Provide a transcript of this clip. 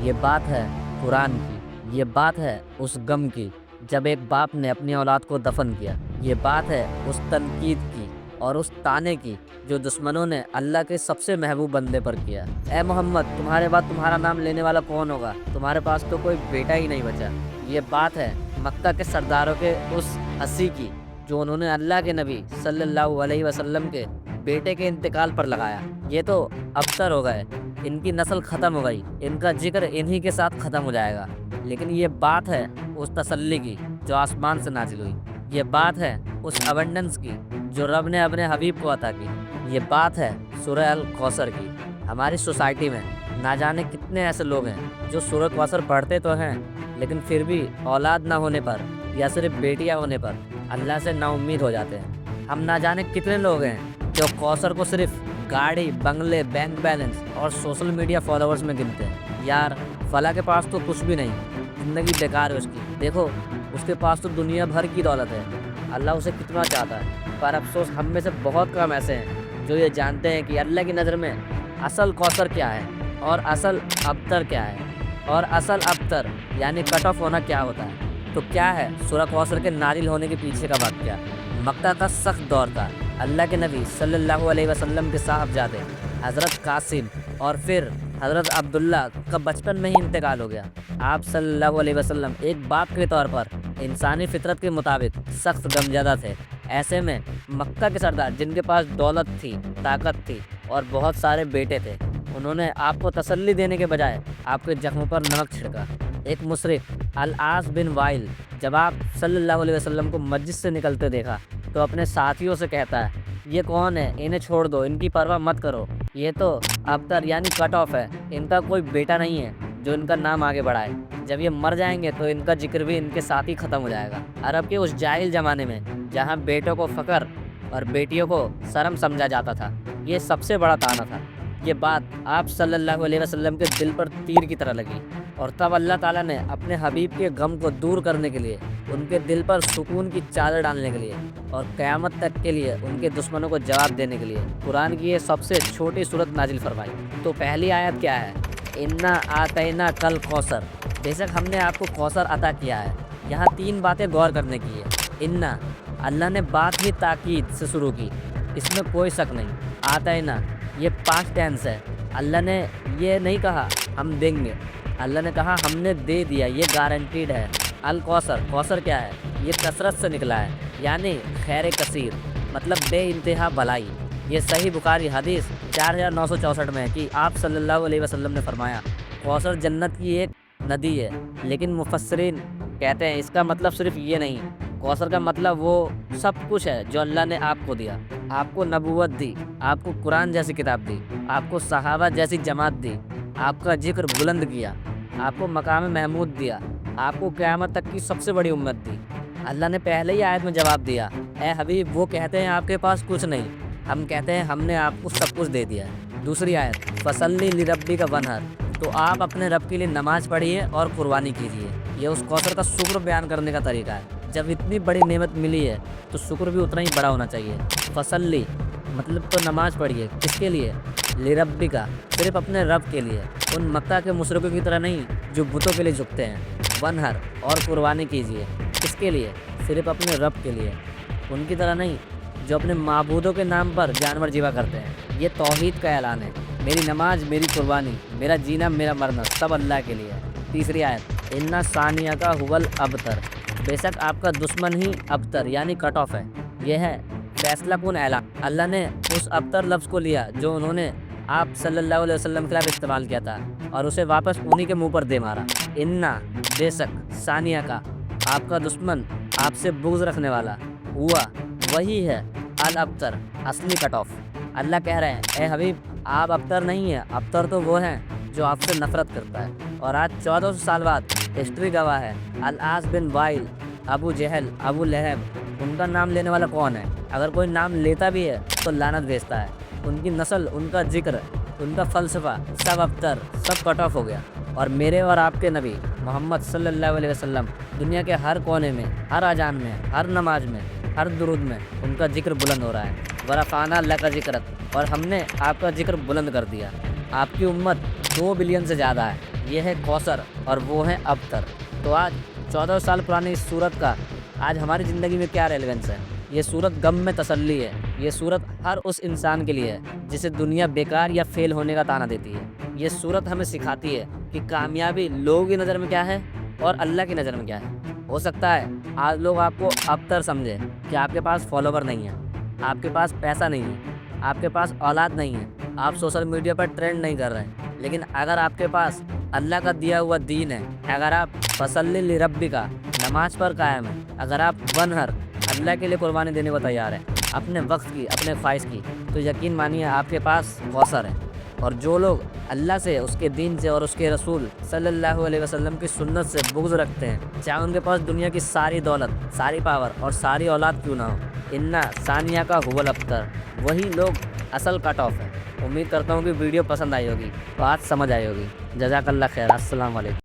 یہ بات ہے قرآن کی، یہ بات ہے اس غم کی جب ایک باپ نے اپنی اولاد کو دفن کیا، یہ بات ہے اس تنقید کی اور اس طعنے کی جو دشمنوں نے اللہ کے سب سے محبوب بندے پر کیا۔ اے محمد، تمہارے بعد تمہارا نام لینے والا کون ہوگا؟ تمہارے پاس تو کوئی بیٹا ہی نہیں بچا۔ یہ بات ہے مکہ کے سرداروں کے اس ہنسی کی جو انہوں نے اللہ کے نبی صلی اللہ علیہ وسلم کے بیٹے کے انتقال پر لگایا۔ یہ تو ابتر ہو گئے، ان کی نسل ختم ہو گئی، ان کا ذکر انہی کے ساتھ ختم ہو جائے گا۔ لیکن یہ بات ہے اس تسلی کی جو آسمان سے نازل ہوئی، یہ بات ہے اس ابنڈنس کی جو رب نے اپنے حبیب کو عطا کی، یہ بات ہے سورہ الکوثر کی۔ ہماری سوسائٹی میں نہ جانے کتنے ایسے لوگ ہیں جو سورہ کوثر پڑھتے تو ہیں لیکن پھر بھی اولاد نہ ہونے پر یا صرف بیٹیاں ہونے پر اللہ سے نا امید ہو جاتے ہیں۔ ہم نہ جانے کتنے لوگ ہیں جو کوثر کو صرف گاڑی، بنگلے، بینک بیلنس اور سوشل میڈیا فالوورز میں گنتے ہیں۔ یار فلاں کے پاس تو کچھ بھی نہیں، زندگی بیکار ہے اس کی، دیکھو اس کے پاس تو دنیا بھر کی دولت ہے، اللہ اسے کتنا چاہتا ہے۔ پر افسوس ہم میں سے بہت کم ایسے ہیں جو یہ جانتے ہیں کہ اللہ کی نظر میں اصل کوثر کیا ہے اور اصل ابتر کیا ہے، اور اصل ابتر یعنی کٹ آف ہونا کیا ہوتا ہے۔ تو کیا ہے سورہ کوثر کے نازل ہونے کے پیچھے کا واقعہ؟ مکہ کا سخت دور تھا، اللہ کے نبی صلی اللہ علیہ وسلم کے صاحبزادے حضرت قاسم اور پھر حضرت عبداللہ کا بچپن میں ہی انتقال ہو گیا۔ آپ صلی اللہ علیہ وسلم ایک باپ کے طور پر انسانی فطرت کے مطابق سخت غمزدہ تھے۔ ایسے میں مکہ کے سردار جن کے پاس دولت تھی، طاقت تھی اور بہت سارے بیٹے تھے، انہوں نے آپ کو تسلی دینے کے بجائے آپ کے زخموں پر نمک چھڑکا۔ ایک مشرک العاص بن وائل جب آپ صلی اللہ علیہ وسلم کو مسجد سے نکلتے دیکھا تو اپنے ساتھیوں سے کہتا ہے، یہ کون ہے؟ انہیں چھوڑ دو، ان کی پرواہ مت کرو، یہ تو ابتر یعنی کٹ آف ہے، ان کا کوئی بیٹا نہیں ہے جو ان کا نام آگے بڑھائے، جب یہ مر جائیں گے تو ان کا ذکر بھی ان کے ساتھ ہی ختم ہو جائے گا۔ عرب کے اس جاہل زمانے میں جہاں بیٹوں کو فخر اور بیٹیوں کو شرم سمجھا جاتا تھا، یہ سب سے بڑا طعنہ تھا۔ یہ بات آپ صلی اللہ علیہ وسلم کے دل پر تیر کی طرح لگی، اور تب اللہ تعالیٰ نے اپنے حبیب کے غم کو دور کرنے کے لیے، ان کے دل پر سکون کی چادر ڈالنے کے لیے اور قیامت تک کے لیے ان کے دشمنوں کو جواب دینے کے لیے قرآن کی یہ سب سے چھوٹی صورت نازل فرمائی۔ تو پہلی آیت کیا ہے؟ انا آتینا کل کوثر، بے شک ہم نے آپ کو کوثر عطا کیا ہے۔ یہاں تین باتیں غور کرنے کی ہے۔ انا، اللہ نے بات ہی تاکید سے شروع کی، اس میں کوئی شک نہیں۔ آتینا، یہ پاسٹ ٹینس ہے، اللہ نے یہ نہیں کہا ہم دیں گے، اللہ نے کہا ہم نے دے دیا، یہ گارنٹیڈ ہے۔ الکوثر، کوثر کیا ہے؟ یہ کثرت سے نکلا ہے، یعنی خیر کثیر، مطلب بے انتہا بھلائی۔ یہ صحیح بخاری حدیث 4964 میں ہے کہ آپ صلی اللہ علیہ وسلم نے فرمایا، کوثر جنت کی ایک ندی ہے۔ لیکن مفسرین کہتے ہیں اس کا مطلب صرف یہ نہیں، کوثر کا مطلب وہ سب کچھ ہے جو اللہ نے آپ کو دیا۔ آپ کو نبوت دی، آپ کو قرآن جیسی کتاب دی، آپ کو صحابہ جیسی جماعت دی، آپ کا ذکر بلند کیا، آپ کو مقام محمود دیا، آپ کو قیامت تک کی سب سے بڑی امت دی۔ اللہ نے پہلے ہی آیت میں جواب دیا، اے حبیب، وہ کہتے ہیں آپ کے پاس کچھ نہیں، ہم کہتے ہیں ہم نے آپ کو سب کچھ دے دیا ہے۔ دوسری آیت، فصلی لربک وانحر، تو آپ اپنے رب کے لیے نماز پڑھیے اور قربانی کیجیے۔ یہ اس کوثر کا شکر بیان کرنے کا طریقہ ہے۔ جب اتنی بڑی نعمت ملی ہے تو شکر بھی اتنا ہی بڑا ہونا چاہیے۔ فصلی مطلب تو نماز پڑھیے، کس کے لیے؟ لربک، صرف اپنے رب کے لیے، ان مکہ کے مشرکوں کی طرح نہیں جو بتوں کے لیے جھکتے ہیں۔ وانحر، اور قربانی کیجیے، کس کے لیے؟ صرف اپنے رب کے لیے، ان کی طرح نہیں جو اپنے معبودوں کے نام پر جانور ذبح کرتے ہیں۔ یہ توحید کا اعلان ہے، میری نماز، میری قربانی، میرا جینا، میرا مرنا سب اللہ کے لیے ہے۔ تیسری آیت، انا ثانیہ کا حول ابتر، بے شک آپ کا دشمن ہی ابتر یعنی کٹ آف ہے۔ یہ ہے فیصلہ کن اعلان۔ اللہ نے اس ابتر لفظ کو لیا جو انہوں نے آپ صلی اللہ علیہ وسلم کے خلاف استعمال کیا تھا اور اسے واپس انہی کے منہ پر دے مارا۔ انا، بے شک، ثانیہ کا، آپ کا دشمن، آپ سے بغض رکھنے والا، ہوا، وہی ہے الابتر، اصلی کٹ آف۔ اللہ کہہ رہے ہیں، اے حبیب، آپ ابتر نہیں ہیں، ابتر تو وہ ہیں جو آپ سے نفرت کرتا ہے۔ اور آج 1400 سال بعد ہسٹری گواہ ہے، العاص بن وائل، ابو جہل، ابو لہب، ان کا نام لینے والا کون ہے؟ اگر کوئی نام لیتا بھی ہے تو لعنت بھیجتا ہے۔ ان کی نسل، ان کا ذکر، ان کا فلسفہ سب ابتر، سب کٹ آف ہو گیا۔ اور میرے اور آپ کے نبی محمد صلی اللہ علیہ وسلم دنیا کے ہر کونے میں، ہر اذان میں، ہر نماز میں، ہر درود میں ان کا ذکر بلند ہو رہا ہے۔ ورفعنا لک ذکرک، اور ہم نے آپ کا ذکر بلند کر دیا۔ آپ کی امت 2 بلین سے زیادہ ہے۔ یہ ہے کوثر اور وہ ہے ابتر۔ تو آج 14 سال پرانی اس سورت کا آج ہماری زندگی میں کیا ریلیونس ہے؟ یہ سورت غم میں تسلی ہے۔ یہ سورت ہر اس انسان کے لیے ہے جسے دنیا بیکار یا فیل ہونے کا طعنہ دیتی ہے۔ یہ سورت ہمیں سکھاتی ہے کہ کامیابی لوگوں کی نظر میں کیا ہے اور اللہ کی نظر میں کیا ہے۔ ہو سکتا ہے آج لوگ آپ کو ابتر سمجھے کہ آپ کے پاس فالوور نہیں ہے، آپ کے پاس پیسہ نہیں ہے، آپ کے پاس اولاد نہیں ہے، آپ سوشل میڈیا پر ٹرینڈ نہیں کر رہے ہیں، لیکن اگر آپ کے پاس اللہ کا دیا ہوا دین ہے، اگر آپ فصلی لربی کا نماز پر قائم ہیں، اگر آپ ونہر اللہ کے لیے قربانی دینے کو تیار ہیں اپنے وقت کی، اپنے خواہش کی، تو یقین مانیے آپ کے پاس کوثر ہے۔ اور جو لوگ اللہ سے، اس کے دین سے اور اس کے رسول صلی اللہ علیہ وسلم کی سنت سے بغض رکھتے ہیں، چاہے ان کے پاس دنیا کی ساری دولت، ساری پاور اور ساری اولاد کیوں نہ ہو، انا ثانیہ کا حول ابتر، وہی لوگ اصل کٹ آف ہے۔ امید کرتا ہوں کہ ویڈیو پسند آئی ہوگی، بات سمجھ آئی ہوگی۔ جزاک اللہ خیر۔ السلام علیکم۔